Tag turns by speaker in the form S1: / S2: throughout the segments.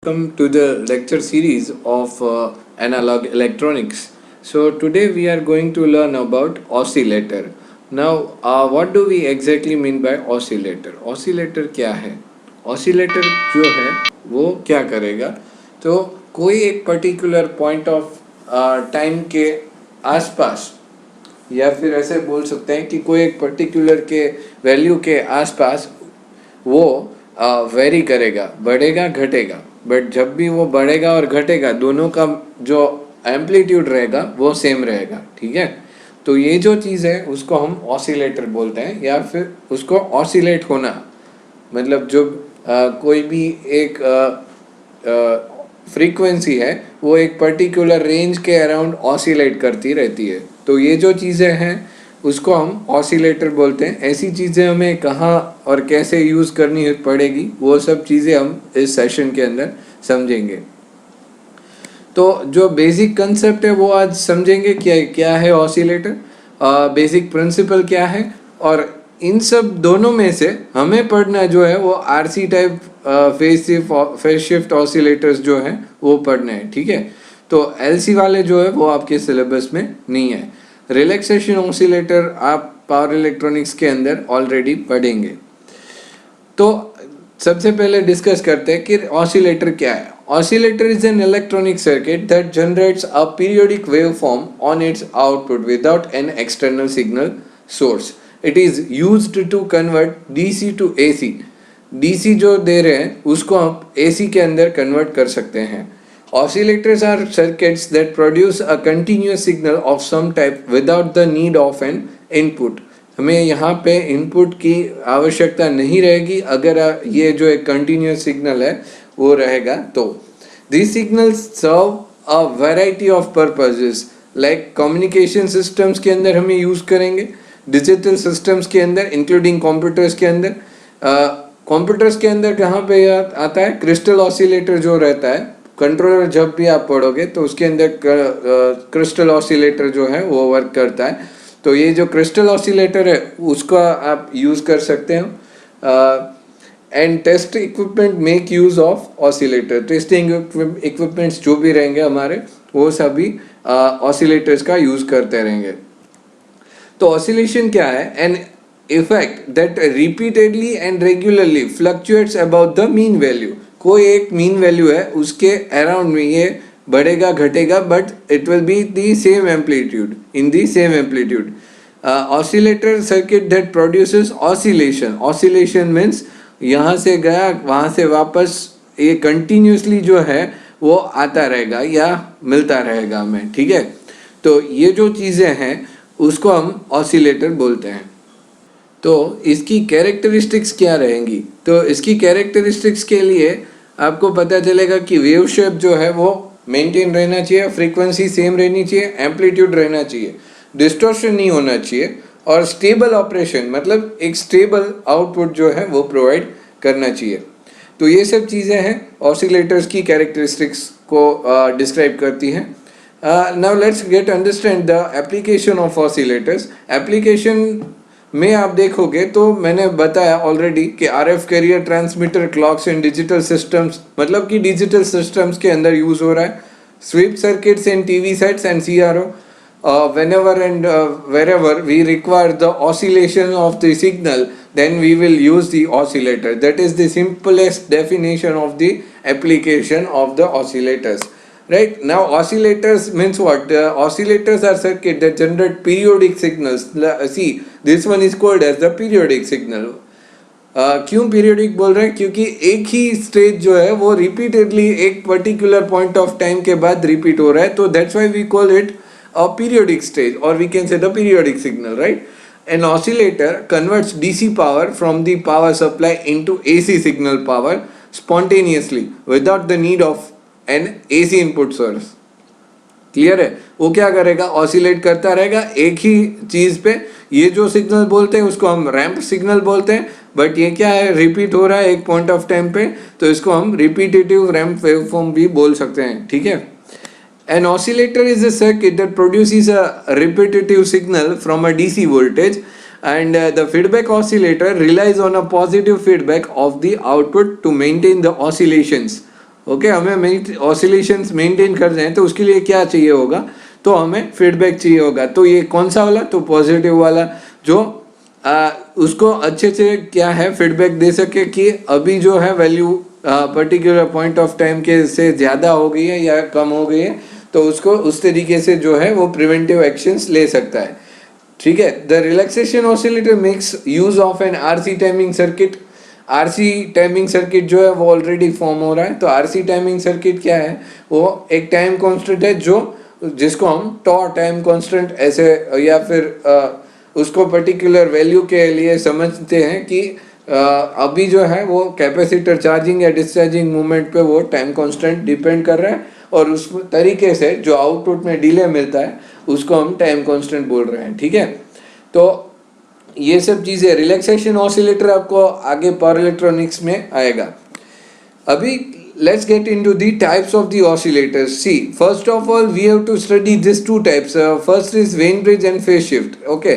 S1: welcome to the lecture series of analog electronics. So today we are going to learn about oscillator. Now, what do we exactly mean by oscillator? Oscillator क्या है? Oscillator जो है वो क्या करेगा? तो कोई एक पर्टिकुलर पॉइंट ऑफ टाइम के आसपास या फिर ऐसे बोल सकते हैं कि कोई एक पर्टिकुलर के वैल्यू के आसपास वो वेरी करेगा, बढ़ेगा घटेगा, बट जब भी वो बढ़ेगा और घटेगा दोनों का जो एम्पलीट्यूड रहेगा वो सेम रहेगा. ठीक है, तो ये जो चीज़ है उसको हम ऑसिलेटर बोलते हैं या फिर उसको ऑसिलेट होना मतलब जो कोई भी एक फ्रीक्वेंसी है वो एक पर्टिकुलर रेंज के अराउंड ऑसिलेट करती रहती है. तो ये जो चीज़ें हैं उसको हम ऑसिलेटर बोलते हैं. ऐसी चीज़ें हमें कहाँ और कैसे यूज़ करनी पड़ेगी वो सब चीज़ें हम इस सेशन के अंदर समझेंगे. तो जो बेसिक कंसेप्ट है वो आज समझेंगे. क्या है ऑसिलेटर, बेसिक प्रिंसिपल क्या है, और इन सब दोनों में से हमें पढ़ना जो है वो RC type phase shift oscillators जो हैं वो पढ़ने हैं. ठीक है, तो एलसी वाले जो है वो आपके सिलेबस में नहीं है. रिलैक्सेशन ऑसिलेटर आप पावर इलेक्ट्रॉनिक्स के अंदर ऑलरेडी पढ़ेंगे. तो सबसे पहले डिस्कस करते हैं कि ऑसिलेटर क्या है. Oscillator is an electronic circuit that generates a periodic wave form on its output without an external signal source. It is used to convert DC to AC. DC जो दे रहे हैं उसको आप एसी के अंदर कन्वर्ट कर सकते हैं. Oscillators are circuits that produce a continuous signal of some type without the need of an input. हमें यहाँ पे इनपुट की आवश्यकता नहीं रहेगी अगर ये जो एक कंटिन्यूस सिग्नल है वो रहेगा तो. These signals serve a variety of purposes like communication systems के अंदर हमें यूज़ करेंगे, डिजिटल सिस्टम्स के अंदर इंक्लूडिंग कंप्यूटर्स के अंदर. कंप्यूटर्स के अंदर कहाँ पे आता है क्रिस्टल ऑसिलेटर जो रहता है. कंट्रोलर जब भी आप पढ़ोगे तो उसके अंदर क्रिस्टल ऑसिलेटर जो है वो वर्क करता है. तो ये जो क्रिस्टल ऑसिलेटर है उसको आप यूज़ कर सकते हो. And test equipment make use of oscillator. Testing equipments जो भी रहेंगे हमारे वो सभी ऑसिलेटर्स का यूज़ करते रहेंगे. तो ऑसिलेशन क्या है? An effect that repeatedly and regularly fluctuates about the mean value. कोई एक मीन वैल्यू है उसके अराउंड में ये बढ़ेगा घटेगा but it will be the same amplitude in the same amplitude. Oscillator circuit that produces oscillation. Oscillation means यहाँ से गया वहाँ से वापस ये कंटिन्यूसली जो है वो आता रहेगा या मिलता रहेगा हमें. ठीक है, तो ये जो चीज़ें हैं उसको हम ऑसिलेटर बोलते हैं. तो इसकी कैरेक्टरिस्टिक्स क्या रहेंगी? तो इसकी कैरेक्टरिस्टिक्स के लिए आपको पता चलेगा कि वेव शेप जो है वो मेंटेन रहना चाहिए, फ्रीक्वेंसी सेम रहनी चाहिए, एम्पलीट्यूड रहना चाहिए, डिस्टॉर्शन नहीं होना चाहिए और स्टेबल ऑपरेशन मतलब एक स्टेबल आउटपुट जो है वो प्रोवाइड करना चाहिए. तो ये सब चीज़ें हैं ऑसिलेटर्स की कैरेक्टरिस्टिक्स को डिस्क्राइब करती हैं. Now let's get understand the application of oscillators. Application में आप देखोगे तो मैंने बताया ऑलरेडी कि RF carrier, transmitter, clocks and digital systems मतलब कि डिजिटल सिस्टम्स के अंदर यूज़ हो रहा है. Sweep circuits and TV sets and CRO. whenever and wherever we require the oscillation of the signal then we will use the oscillator. That is the simplest definition of the application of the oscillators. Right now oscillators means what? Oscillators are circuit that generate periodic signals. See, this one is called as the periodic signal. क्यों periodic बोल रहे हैं? क्योंकि एक ही stage जो है वो repeatedly एक पर्टिकुलर पॉइंट ऑफ टाइम के बाद रिपीट हो रहा है. तो that's why we call it a periodic stage or we can say the periodic signal, right? An oscillator converts DC power from the power supply into AC signal power spontaneously without the need of an AC input source. Clear है? वो क्या करेगा? Oscillate करता रहेगा एक ही चीज़ पे. ये जो सिग्नल बोलते हैं उसको हम रैंप सिग्नल बोलते हैं, बट ये क्या है? रिपीट हो रहा है एक पॉइंट ऑफ टाइम पे, तो इसको हम रिपीटेटिव रैंप वेवफॉर्म भी बोल सकते हैं. ठीक है. An oscillator is a circuit that produces a repetitive signal from a DC voltage and the feedback oscillator relies on a positive feedback of the output to maintain the oscillations. Okay हमें oscillations maintain कर रहे हैं तो उसके लिए क्या चाहिए होगा, तो हमें फीडबैक चाहिए होगा। तो ये कौन सा वाला, तो पॉजिटिव वाला, जो उसको अच्छे से क्या है फीडबैक दे सके कि अभी जो है value particular point of time के से ज़्यादा हो गई है या कम हो गई है, तो उसको उस तरीके से जो है वो प्रिवेंटिव एक्शंस ले सकता है। ठीक है, the relaxation oscillator makes use of an RC timing circuit. RC timing circuit जो है वो ऑलरेडी फॉर्म हो रहा है। तो आरसी टाइमिंग सर्किट क्या है, वो एक टाइम कांस्टेंट है जो जिसको हम टॉ टाइम कांस्टेंट ऐसे या फिर उसको पर्टिकुलर वैल्यू के लिए समझते हैं कि अभी जो है वो कैपेसिटर चार्जिंग या डिस्चार्जिंग मूवमेंट पे वो टाइम कांस्टेंट डिपेंड कर रहा है, और उस तरीके से जो आउटपुट में डिले मिलता है उसको हम टाइम कांस्टेंट बोल रहे हैं। ठीक है, तो ये सब चीज़ें रिलैक्सेशन ऑसिलेटर आपको आगे पावर इलेक्ट्रॉनिक्स में आएगा। अभी let's get into the types of the oscillators. See, first of all we have to study these two types. First is Wien bridge and phase shift. Okay,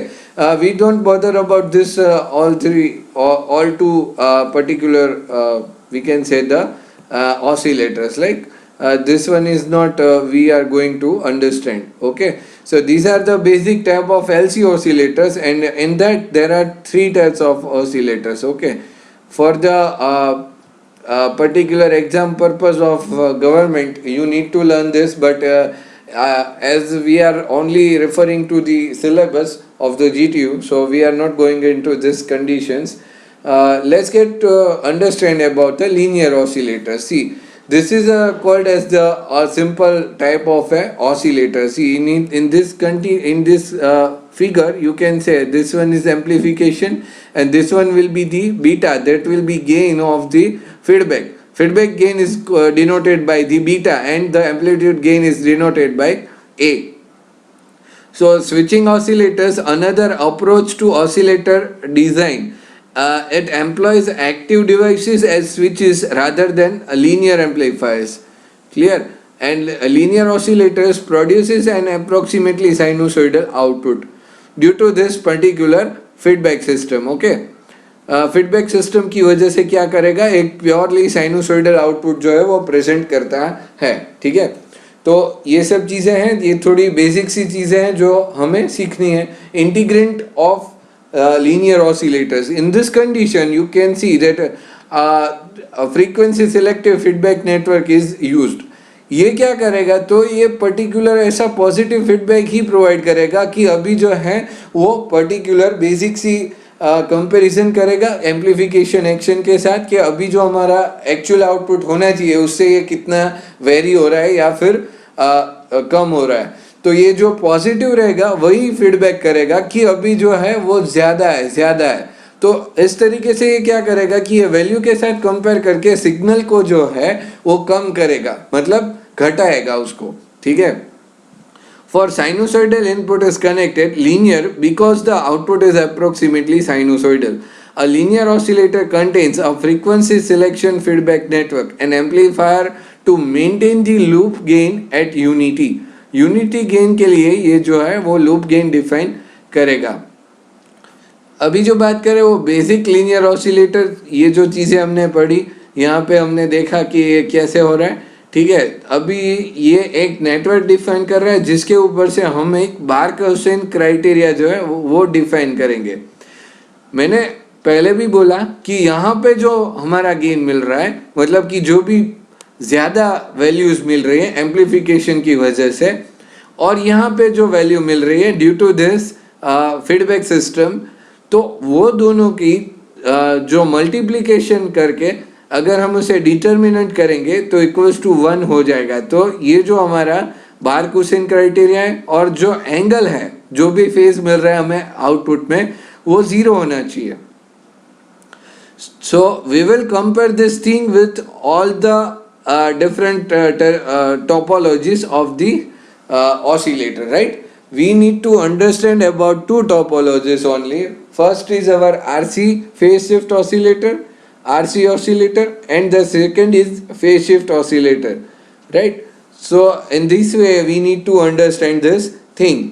S1: we don't bother about this all three, all two particular we can say the oscillators, like this one is not we are going to understand. Okay, so these are the basic type of LC oscillators, and in that there are three types of oscillators. Okay, for the particular exam purpose of government you need to learn this, but as we are only referring to the syllabus of the GTU, so we are not going into these conditions. Let's get to understand about the linear oscillator. See, this is called as the simple type of a oscillator. See, in this figure you can say this one is amplification and this one will be the beta, that will be gain of the feedback gain is denoted by the beta, and the amplitude gain is denoted by A. So switching oscillators, another approach to oscillator design. It employs active devices as switches rather than linear amplifiers. Clear? And linear oscillators produces an approximately sinusoidal output due to this particular feedback system. Okay, feedback system की वजह से क्या करेगा, एक purely sinusoidal output जो है वो present करता है। ठीक है, तो ये सब चीज़ें हैं, ये थोड़ी बेसिक सी चीज़ें हैं जो हमें सीखनी है। Integrant of linear oscillators, in this condition you can see that frequency selective feedback network is used. ये क्या करेगा, तो ये पर्टिकुलर ऐसा पॉजिटिव फीडबैक ही प्रोवाइड करेगा कि अभी जो है वो पर्टिकुलर बेसिक सी कंपैरिजन करेगा एम्प्लीफिकेशन एक्शन के साथ कि अभी जो हमारा एक्चुअल आउटपुट होना चाहिए उससे ये कितना वेरी हो रहा है या फिर कम हो रहा है। तो ये जो पॉजिटिव रहेगा वही फीडबैक करेगा कि अभी जो है वो ज़्यादा है। तो इस तरीके से ये क्या करेगा कि ये वैल्यू के साथ कंपेयर करके सिग्नल को जो है वो कम करेगा, मतलब घटाएगा उसको। ठीक है, for sinusoidal input is connected linear because the output is approximately sinusoidal. A linear oscillator contains a frequency selection feedback network, an amplifier to maintain the loop gain at unity. Unity gain के लिए ये जो है वो loop gain define करेगा। अभी जो बात करें वो बेसिक लीनियर ऑसिलेटर, ये जो चीज़ें हमने पढ़ी यहाँ पे हमने देखा कि ये कैसे हो रहा है। ठीक है, अभी ये एक नेटवर्क डिफाइन कर रहा है जिसके ऊपर से हम एक बार्क-हाउसेन क्राइटेरिया जो है वो डिफाइन करेंगे। मैंने पहले भी बोला कि यहाँ पे जो हमारा गेन मिल रहा है, मतलब कि जो भी ज़्यादा वैल्यूज़ मिल रही है एम्प्लीफिकेशन की वजह से, और यहाँ पे जो वैल्यू मिल रही है due to this feedback system, तो वो दोनों की जो मल्टीप्लिकेशन करके अगर हम उसे डिटर्मिनेंट करेंगे तो इक्वल्स टू 1 हो जाएगा। तो ये जो हमारा बार्क-हाउसेन क्राइटेरिया है और जो एंगल है, जो भी फेज मिल रहा है हमें आउटपुट में, वो 0 होना चाहिए। So we will compare this thing with all the different topologies of the oscillator, right? We need to understand about two topologies only. First is our RC phase shift oscillator, RC oscillator, and the second is phase shift oscillator, right? So in this way we need to understand this thing.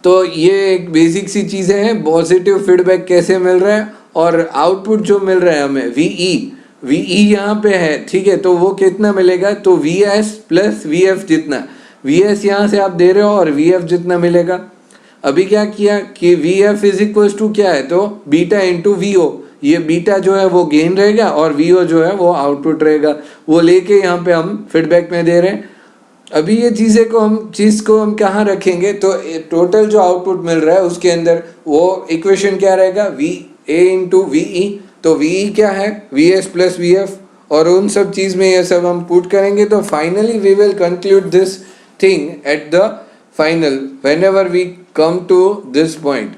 S1: तो ये एक basic सी चीज़ें हैं, positive feedback कैसे मिल रहा है और output जो मिल रहा है हमें VE, VE यहाँ पे है, ठीक है, तो वो कितना मिलेगा, तो VS प्लस VF जितना, VS यहाँ से आप दे रहे हो और VF जितना मिलेगा। अभी क्या किया कि VF इज इक्वल टू क्या है, तो बीटा इंटू VO, ये बीटा जो है वो गेन रहेगा और VO जो है वो आउटपुट रहेगा, वो लेके यहाँ पे हम फीडबैक में दे रहे हैं। अभी ये चीज़ को हम कहाँ रखेंगे, तो टोटल जो आउटपुट मिल रहा है उसके अंदर वो इक्वेशन क्या रहेगा, VA इंटू VE, तो VE क्या है, VS प्लस VF, और उन सब चीज़ में ये सब हम पुट करेंगे, तो finally we will conclude this thing at the final whenever we come to this point.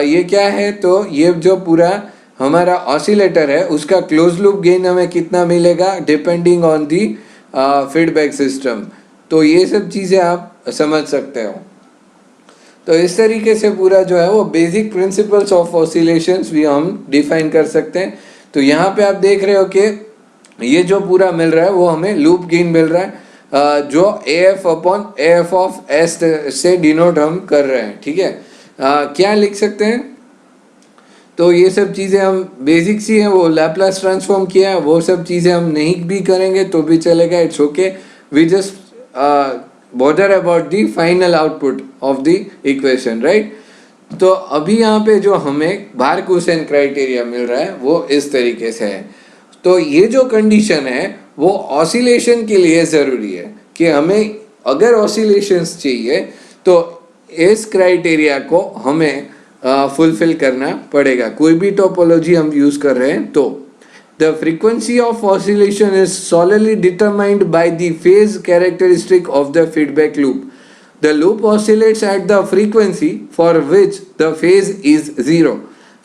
S1: ये क्या है, तो ये जो पूरा हमारा ऑसिलेटर है उसका क्लोज लूप गेन हमें कितना मिलेगा depending on the feedback system. तो ये सब चीज़ें आप समझ सकते हो। तो इस तरीके से पूरा जो है वो बेसिक प्रिंसिपल्स ऑफ ऑसिलेशंस भी हम डिफाइन कर सकते हैं। तो यहाँ पे आप देख रहे हो कि ये जो पूरा मिल रहा है वो हमें लूप गेन मिल रहा है, जो AF upon AF of S से डिनोट हम कर रहे हैं, ठीक है। क्या लिख सकते हैं, तो ये सब चीज़ें हम बेसिक सी हैं, वो लैप्लास ट्रांसफॉर्म किया है, वो सब चीज़ें हम नहीं भी करेंगे तो भी चलेगा, it's okay. We just bother about the final output of the equation, right. तो अभी यहाँ पे जो हमें बारकुसेन क्राइटेरिया मिल रहा है वो इस तरीके से है। तो ये जो कंडीशन है वो ऑसिलेशन के लिए ज़रूरी है कि हमें अगर ऑसिलेशंस चाहिए तो इस क्राइटेरिया को हमें फुलफिल करना पड़ेगा, कोई भी टोपोलॉजी हम यूज़ कर रहे हैं तो। The frequency of oscillation is solely determined by the phase characteristic of the feedback loop. The loop oscillates at the frequency for which the phase is zero.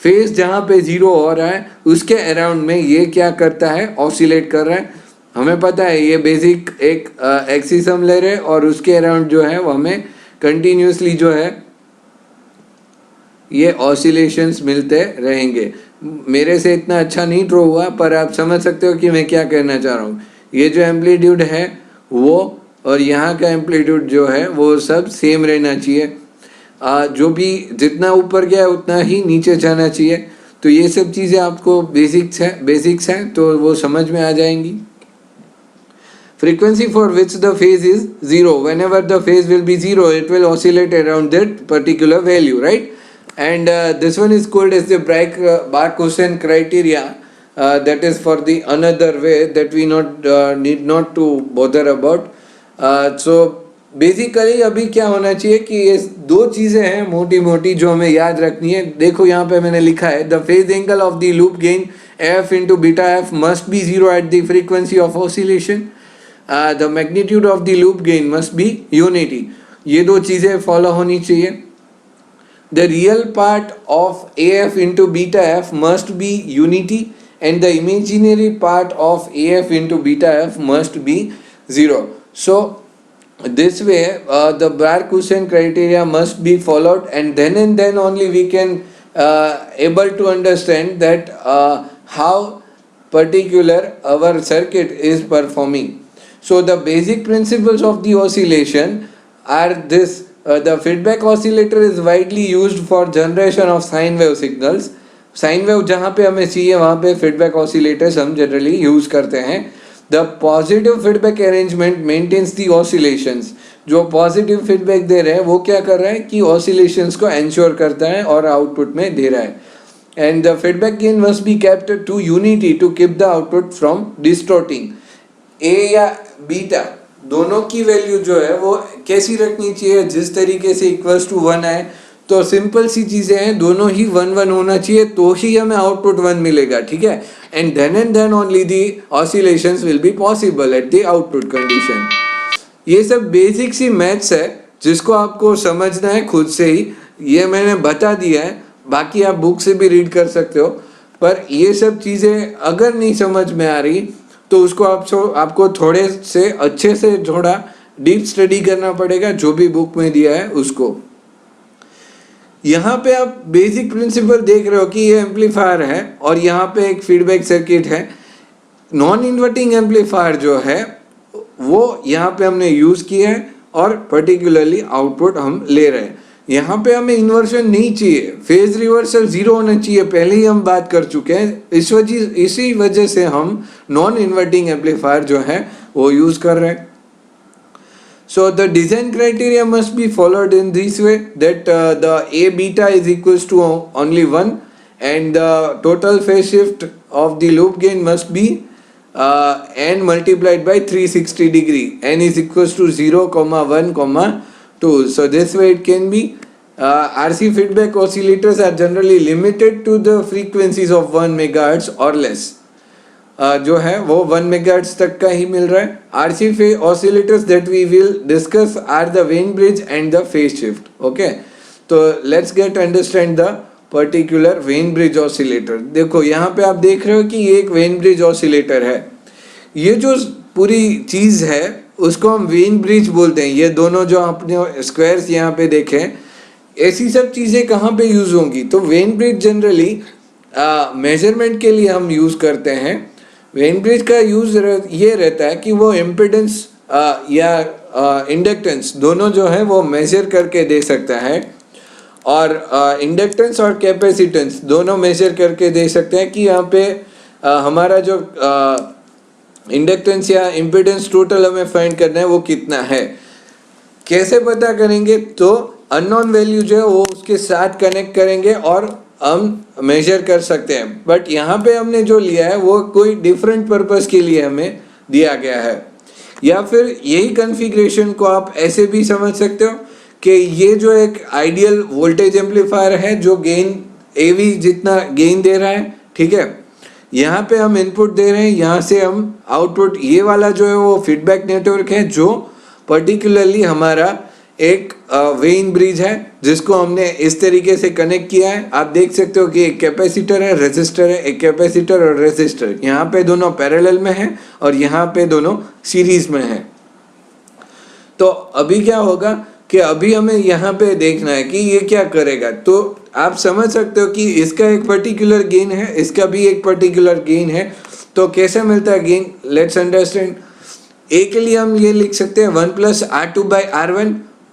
S1: Phase जहाँ पे जीरो हो रहा है उसके अराउंड में ये क्या करता है, ऑसिलेट कर रहा है। हमें पता है ये बेसिक एक एक्सिस हम ले रहे हैं और उसके अराउंड जो है वो हमें कंटिन्यूसली जो है ये ऑसिलेशंस मिलते रहेंगे। मेरे से इतना अच्छा नहीं ड्रॉ हुआ पर आप समझ सकते हो कि मैं क्या कहना चाह रहा हूँ। ये जो एम्पलीट्यूड है वो और यहाँ का एम्पलीट्यूड जो है वो सब सेम रहना चाहिए, जो भी जितना ऊपर गया है उतना ही नीचे जाना चाहिए। तो ये सब चीज़ें आपको बेसिक्स हैं तो वो समझ में आ जाएंगी। Frequency for which the phase is zero, whenever the phase will be zero it will oscillate around that particular value, right? And this one is called as the Barkhausen criteria, that is for the another way that we need not to bother about. So basically अभी क्या होना चाहिए कि ये दो चीज़ें हैं मोटी मोटी जो हमें याद रखनी है। देखो यहाँ पे मैंने लिखा है the phase angle of the loop gain f into beta f must be zero at the frequency of oscillation. The magnitude of the loop gain must be unity. ये दो चीज़ें फॉलो होनी चाहिए। The real part of AF into beta f must be unity and the imaginary part of AF into beta f must be zero. So this way the Barkhausen criteria must be followed, and then only we can able to understand that how particular our circuit is performing. So the basic principles of the oscillation are this. The feedback oscillator is widely used for generation of sine wave signals. Sine wave जहाँ पे हमें चाहिए वहाँ पे feedback oscillators हम generally use करते हैं। The positive feedback arrangement maintains the oscillations. जो पॉजिटिव फीडबैक दे रहे हैं वो क्या कर रहा है कि ऑसिलेशंस को एंश्योर करता है और आउटपुट में दे रहा है। And the feedback gain must be kept to unity to keep the output from distorting. A या बीटा दोनों की वैल्यू जो है वो कैसी रखनी चाहिए, जिस तरीके से इक्वल्स टू 1 आए। तो सिंपल सी चीज़ें हैं, दोनों ही 1 होना चाहिए तो ही हमें आउटपुट 1 मिलेगा, ठीक है। And then only the oscillations will be possible at the output condition. ये सब बेसिक सी मैथ्स है जिसको आपको समझना है खुद से ही। ये मैंने बता दिया है, बाकी आप बुक से भी रीड कर सकते हो। पर ये सब चीज़ें अगर नहीं समझ में आ रही तो उसको आपको थोड़े से अच्छे से थोड़ा डीप स्टडी करना पड़ेगा, जो भी बुक में दिया है उसको। यहाँ पे आप बेसिक प्रिंसिपल देख रहे हो कि ये एम्पलीफायर है और यहाँ पे एक फीडबैक सर्किट है। नॉन इन्वर्टिंग एम्पलीफायर जो है वो यहाँ पे हमने यूज़ किया है और पर्टिकुलरली आउटपुट हम ले रहे हैं। यहाँ पे हमें इन्वर्शन नहीं चाहिए, फेज रिवर्सल 0 होना चाहिए, पहले ही हम बात कर चुके हैं। इसी वजह से हम नॉन इन्वर्टिंग एम्पलीफायर जो है वो यूज कर रहे हैं। So the design criteria must be followed in this way, that the A beta is equals to only 1, and the total phase shift of the loop gain must be n multiplied by 360 degree. N is equals to 0, 1, 2. So this way it can be RC feedback oscillators are generally limited to the frequencies of 1 megahertz or less. जो है वो 1 megahertz तक का ही मिल रहा है। RC phase oscillators that we will discuss are the Wien bridge and the phase shift. Okay, तो let's get understand the particular Wien bridge oscillator. देखो यहाँ पे आप देख रहे हो कि ये एक वेन ब्रिज ऑसिलेटर है। ये जो पूरी चीज है उसको हम वेन ब्रिज बोलते हैं। ये दोनों जो आपने स्क्वायर्स यहाँ पे देखे, ऐसी सब चीजें कहाँ पे यूज होंगी? तो वेन ब्रिज जनरली मेजरमेंट के लिए हम यूज करते हैं। वेन ब्रिज का यूज ये रहता है कि वो इम्पिडेंस या इंडक्टेंस दोनों जो है वो मेजर करके दे सकता है, और इंडक्टेंस और कैपेसिटेंस दोनों मेजर करके दे सकते हैं कि यहाँ पे हमारा जो इंडक्टेंस या इम्पिडेंस टोटल हमें फाइंड करना है वो कितना है। कैसे पता करेंगे? तो अननोन वैल्यू जो है वो उसके साथ कनेक्ट करेंगे और हम मेजर कर सकते हैं। बट यहाँ पे हमने जो लिया है वो कोई डिफरेंट पर्पस के लिए हमें दिया गया है, या फिर यही कॉन्फ़िगरेशन को आप ऐसे भी समझ सकते हो कि ये जो एक आइडियल वोल्टेज एम्पलीफायर है जो गेन एवी जितना गेन दे रहा है, ठीक है। यहाँ पे हम इनपुट दे रहे हैं, यहाँ से हम आउटपुट, ये वाला जो है वो फीडबैक नेटवर्क है जो पर्टिकुलरली हमारा एक वेन ब्रिज है जिसको हमने इस तरीके से कनेक्ट किया है। आप देख सकते हो कि एक कैपेसिटर है, रेजिस्टर है, एक कैपेसिटर और रेजिस्टर, यहाँ पे दोनों पैरेलल में है और यहाँ पे दोनों सीरीज में है। तो अभी क्या होगा कि अभी हमें यहाँ पे देखना है कि ये क्या करेगा। तो आप समझ सकते हो कि इसका एक पर्टिकुलर गेन है, इसका भी एक पर्टिकुलर गेन है। तो कैसे मिलता है गेन? Let's understand. ए के लिए हम ये लिख सकते हैं 1 + R2/R1,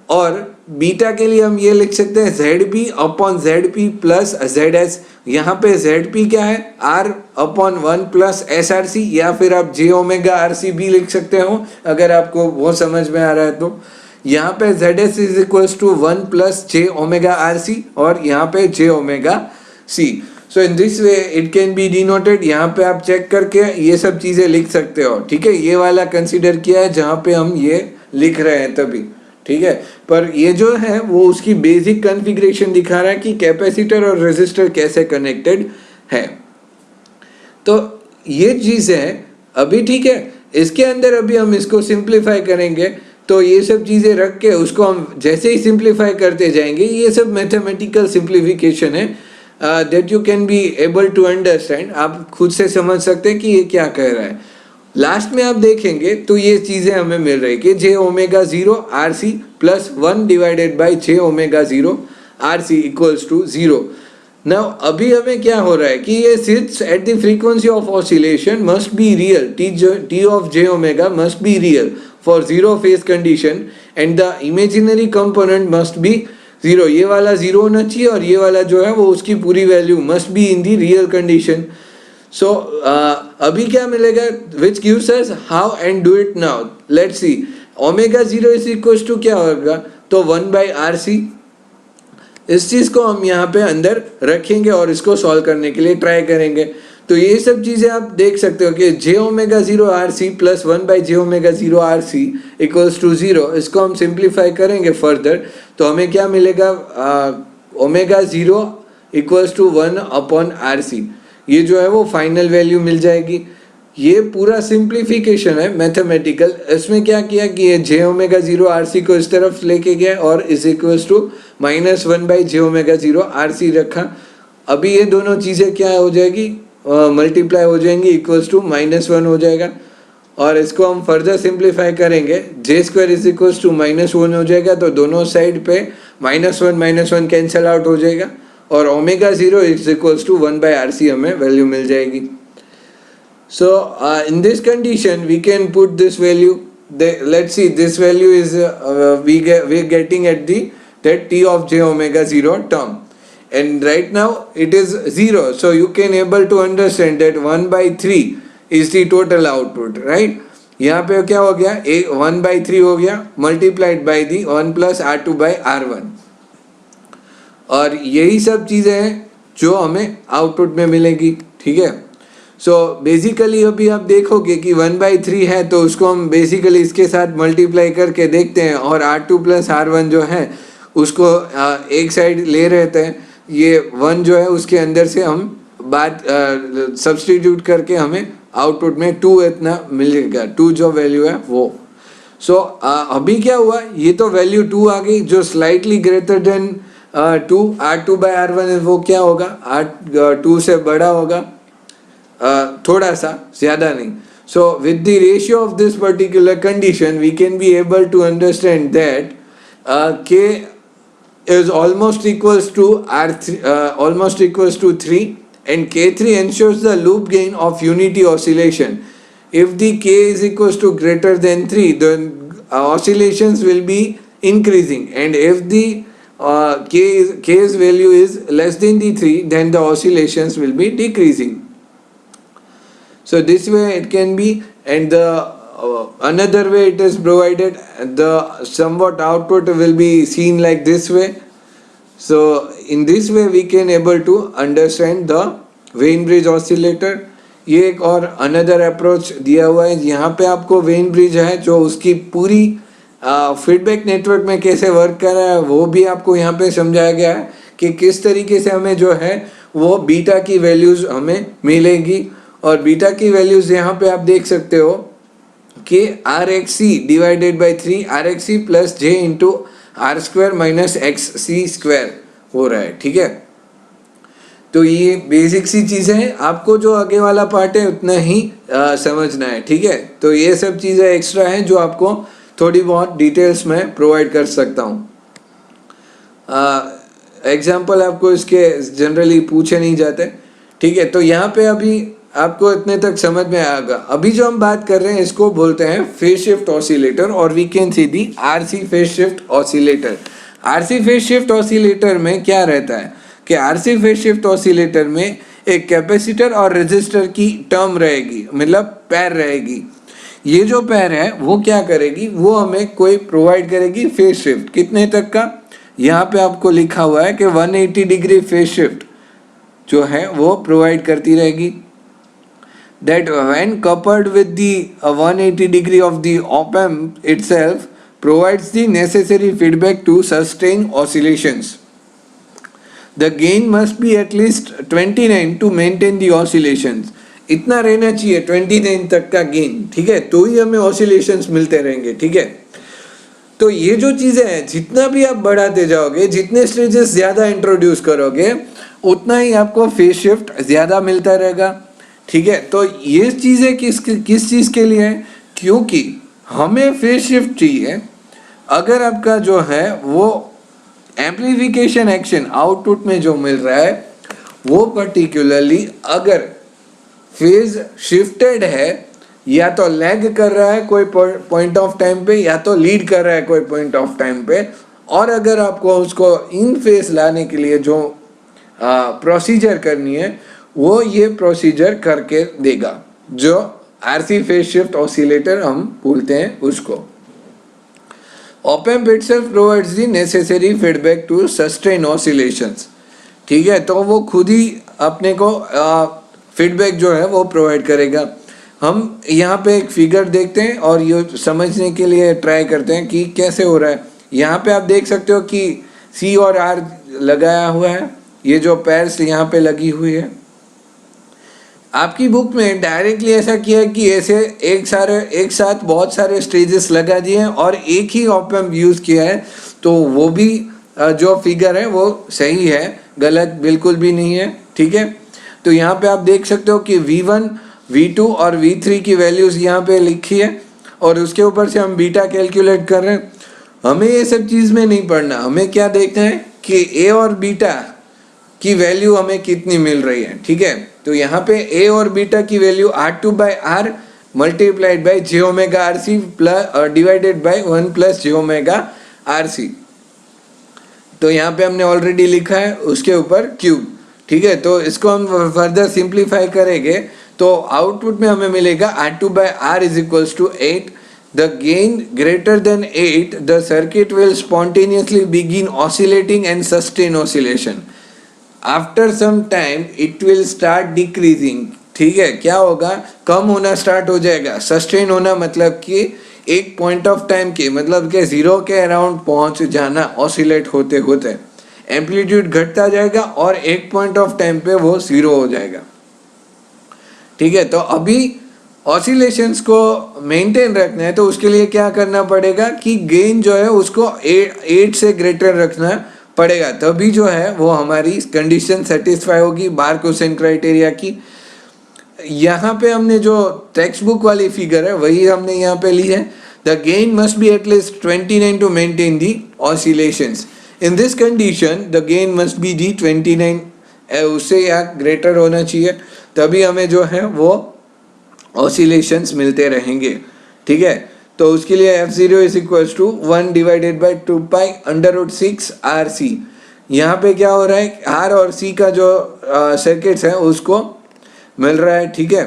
S1: और बीटा के लिए हम ये लिख सकते हैं ZB/ZP + ZS। यहाँ पे ZP क्या है? R/1 + SRC, या फिर आप JωRC भी लिख सकते हो अगर आपको वो समझ में आ रहा है तो। यहाँ पे ZS = 1 + JωRC और यहाँ पे JωC। So in this way it can be denoted. यहाँ पे आप चेक करके ये सब चीज़ें लिख सकते हो, ठीक है। ये वाला कंसीडर किया है जहाँ पे हम ये लिख रहे हैं तभी, ठीक है। पर ये जो है वो उसकी बेसिक कॉन्फ़िगरेशन दिखा रहा है कि कैपेसिटर और रेजिस्टर कैसे कनेक्टेड है। तो ये चीज़ है अभी, ठीक है। इसके अंदर अभी हम इसको सिंप्लीफाई करेंगे, तो ये सब चीज़ें रख के उसको हम जैसे ही सिंप्लीफाई करते जाएंगे, ये सब मैथमेटिकल सिंप्लीफिकेशन है that you can be able to understand. आप खुद से समझ सकते हैं कि ये क्या कह रहा है। लास्ट में आप देखेंगे तो ये चीज़ें हमें मिल रही कि JωRC + 1 / JωRC = 0। नाउ अभी हमें क्या हो रहा है कि ये seats at the frequency of oscillation must be real, T of Jω must be real for 0 phase condition, and the imaginary component must be 0। ये वाला 0 होना चाहिए और ये वाला जो है वो उसकी पूरी value must be in the real condition. So अभी क्या मिलेगा? Which gives us how and do it now. Let's see. Ω0 = क्या होगा? तो 1/RC। इस चीज़ को हम यहाँ पे अंदर रखेंगे और इसको सॉल्व करने के लिए ट्राई करेंगे। तो ये सब चीज़ें आप देख सकते हो कि Jω0RC + 1/Jω0RC = 0। इसको हम सिंप्लीफाई करेंगे फर्दर, तो हमें क्या मिलेगा? Ω0 = 1/RC। ये जो है वो फाइनल वैल्यू मिल जाएगी। ये पूरा सिंप्लीफिकेशन है मैथमेटिकल। इसमें क्या किया कि ये Jω0RC को इस तरफ लेके गया और इज इक्वल्स टू -1/Jω0RC रखा। अभी ये दोनों चीज़ें क्या हो जाएगी? मल्टीप्लाई हो जाएंगी, इक्वल्स टू -1 हो जाएगा। और इसको हम फर्दर सिंप्लीफाई करेंगे, J² = -1 हो जाएगा। तो दोनों साइड पे -1 कैंसल आउट हो जाएगा और Ω0 = 1/RC हमें वैल्यू मिल जाएगी। So in this condition we can put this value, let's see, this value is we're getting at the that T of j omega 0 term, and right now it is 0, so you can able to understand that 1 by 3 is the total output, right? यहाँ पे क्या हो गया, 1/3 हो गया multiplied by the 1 plus R2 by R1, और यही सब चीज़ें हैं जो हमें आउटपुट में मिलेगी, ठीक है। सो बेसिकली अभी आप देखोगे कि 1/3 है तो उसको हम बेसिकली इसके साथ मल्टीप्लाई करके देखते हैं, और R2 प्लस R1 जो है उसको एक साइड ले रहते हैं, ये 1 जो है उसके अंदर से हम बात सब्सटीट्यूट करके हमें आउटपुट में 2 इतना मिलेगा, 2 जो वैल्यू है वो। सो अभी क्या हुआ, ये तो वैल्यू 2 आ गई जो slightly greater than 2, R2 by R1 वो क्या होगा, R2 से बड़ा होगा, थोड़ा सा, ज़्यादा नहीं। So with the ratio of this particular condition we can be able to understand that K is almost equals to R3, almost equals to 3, and K3 ensures the loop gain of unity oscillation. If the K is equals to greater than 3, then oscillations will be increasing, and if the K's value is less than the 3, then the oscillations will be decreasing. So this way it can be, and the another way it is provided, the somewhat output will be seen like this way. So in this way we can able to understand the when bridge oscillator. ये एक और another approach दिया हुआ है, यहाँ पे आपको Wien bridge है जो उसकी पूरी फीडबैक नेटवर्क में कैसे वर्क कर रहा है वो भी आपको यहाँ पे समझाया गया है कि किस तरीके से हमें जो है वो बीटा की वैल्यूज हमें मिलेगी, और बीटा की वैल्यूज यहाँ पे आप देख सकते हो कि RXC divided by 3 RXC plus J into R square minus XC square हो रहा है, ठीक है। तो ये बेसिक सी चीज़ें हैं, आपको जो आगे वाला पार्ट है उतना ही समझना है, ठीक है। तो ये सब चीज़ें एक्स्ट्रा हैं जो आपको थोड़ी बहुत डिटेल्स में प्रोवाइड कर सकता हूँ। एग्जाम्पल आपको इसके जनरली पूछे नहीं जाते, ठीक है। तो यहाँ पे अभी आपको इतने तक समझ में आएगा। अभी जो हम बात कर रहे हैं इसको बोलते हैं फेज शिफ्ट ऑसिलेटर, और we can see the RC phase shift oscillator. RC phase shift oscillator में क्या रहता है कि RC फेज शिफ्ट ऑसिलेटर में एक कैपेसिटर और रेजिस्टर की टर्म रहेगी, मतलब पैर रहेगी। ये जो पैर है वो क्या करेगी, वो हमें कोई प्रोवाइड करेगी फेज शिफ्ट, कितने तक का, यहाँ पे आपको लिखा हुआ है कि 180 डिग्री फेज शिफ्ट जो है वो प्रोवाइड करती रहेगी। That when coupled with the 180 degree of the op-amp itself provides the necessary feedback to sustain oscillations. The gain must be at least 29 to maintain the oscillations. इतना रहना चाहिए 29 तक का गेन, ठीक है, तो ही हमें oscillations मिलते रहेंगे, ठीक है। तो ये जो चीज़ें हैं जितना भी आप बढ़ाते जाओगे, जितने स्टेजेस ज़्यादा इंट्रोड्यूस करोगे उतना ही आपको फेज शिफ्ट ज़्यादा मिलता रहेगा, ठीक है। तो ये चीज़ें किस चीज़ के लिए है, क्योंकि हमें फेज शिफ्ट चाहिए अगर आपका जो है वो एम्प्लीफिकेशन एक्शन आउटपुट में जो मिल रहा है वो पर्टिकुलरली अगर फेज शिफ्टेड है, या तो लैग कर रहा है कोई पॉइंट ऑफ टाइम पे, या तो लीड कर रहा है कोई पॉइंट ऑफ टाइम पे, और अगर आपको उसको इन फेज लाने के लिए जो प्रोसीजर करनी है वो ये प्रोसीजर करके देगा, जो RC फेज शिफ्ट ऑसिलेटर हम बोलते हैं उसको। op-amp itself provides the necessary feedback to sustain oscillations, ठीक है। तो वो खुद ही अपने को फीडबैक जो है वो प्रोवाइड करेगा। हम यहाँ पे एक फिगर देखते हैं और ये समझने के लिए ट्राई करते हैं कि कैसे हो रहा है। यहाँ पे आप देख सकते हो कि C और R लगाया हुआ है, ये जो पैर्स यहाँ पे लगी हुई है। आपकी बुक में डायरेक्टली ऐसा किया है कि ऐसे एक साथ बहुत सारे स्टेजेस लगा दिए हैं और एक ही ऑप-एम्प यूज़ किया है, तो वो भी जो फिगर है वो सही है, गलत बिल्कुल भी नहीं है, ठीक है। तो यहाँ पे आप देख सकते हो कि V1, V2 और V3 की वैल्यूज़ यहाँ पे लिखी है और उसके ऊपर से हम बीटा कैलकुलेट कर रहे हैं। हमें ये सब चीज़ में नहीं पढ़ना, हमें क्या देखना है कि A और बीटा की वैल्यू हमें कितनी मिल रही है, ठीक है। तो यहाँ पे A और बीटा की value R2 by R multiplied by j omega RC plus divided by 1 plus j omega RC। तो यहाँ पे हमने ऑलरेडी लिखा है उसके ऊपर क्यूब, ठीक है। तो इसको हम फर्दर सिंप्लीफाई करेंगे तो आउटपुट में हमें मिलेगा R2/R is equals to 8. The gain greater than 8, the circuit will spontaneously begin oscillating and sustain oscillation. After some time, it will start decreasing. ठीक है, क्या होगा, कम होना स्टार्ट हो जाएगा। सस्टेन होना मतलब कि एक पॉइंट ऑफ टाइम के मतलब के जीरो के अराउंड पहुंच जाना ऑसिलेट होते होते, एम्पलीट्यूड घटता जाएगा और एक पॉइंट ऑफ टाइम पे वो जीरो हो जाएगा, ठीक है। तो अभी ऑसिलेशंस को मेंटेन रखना है तो उसके लिए क्या करना पड़ेगा कि गेन जो है उसको 8 से ग्रेटर रखना पड़ेगा, तभी जो है वो हमारी कंडीशन सेटिस्फाई होगी बार-कोसेन क्राइटेरिया की। यहाँ पे हमने जो टेक्स्ट बुक वाली फिगर है वही हमने यहाँ पे ली है। The gain must be at least 29 to maintain the oscillations. In this condition the gain must be the 29, उससे या ग्रेटर होना चाहिए, तभी हमें जो है वो ऑसिलेशंस मिलते रहेंगे, ठीक है। तो उसके लिए F0 is equals to 1 divided by 2π√6 RC। यहाँ पे क्या हो रहा है, R और C का जो सर्किट्स है उसको मिल रहा है, ठीक है।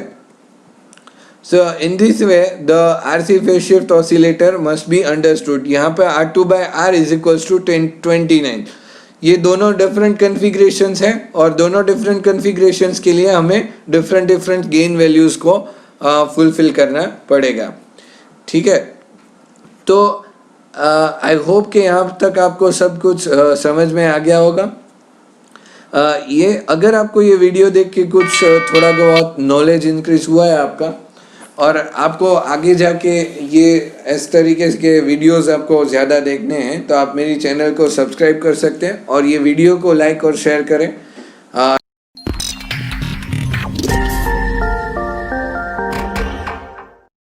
S1: So in this way the RC phase shift oscillator must be understood. यहाँ पे R2/R इज इक्वल्स टू 29। ये दोनों डिफरेंट कन्फिग्रेशंस हैं और दोनों डिफरेंट कन्फिग्रेशंस के लिए हमें डिफरेंट गेन वैल्यूज को फुलफिल करना पड़ेगा, ठीक है। तो आई होप कि यहाँ तक आपको सब कुछ समझ में आ गया होगा। ये अगर आपको ये वीडियो देख के कुछ थोड़ा बहुत नॉलेज इंक्रीज हुआ है आपका, और आपको आगे जाके ये इस तरीके के वीडियोस आपको ज़्यादा देखने हैं, तो आप मेरी चैनल को सब्सक्राइब कर सकते हैं और ये वीडियो को लाइक और शेयर करें।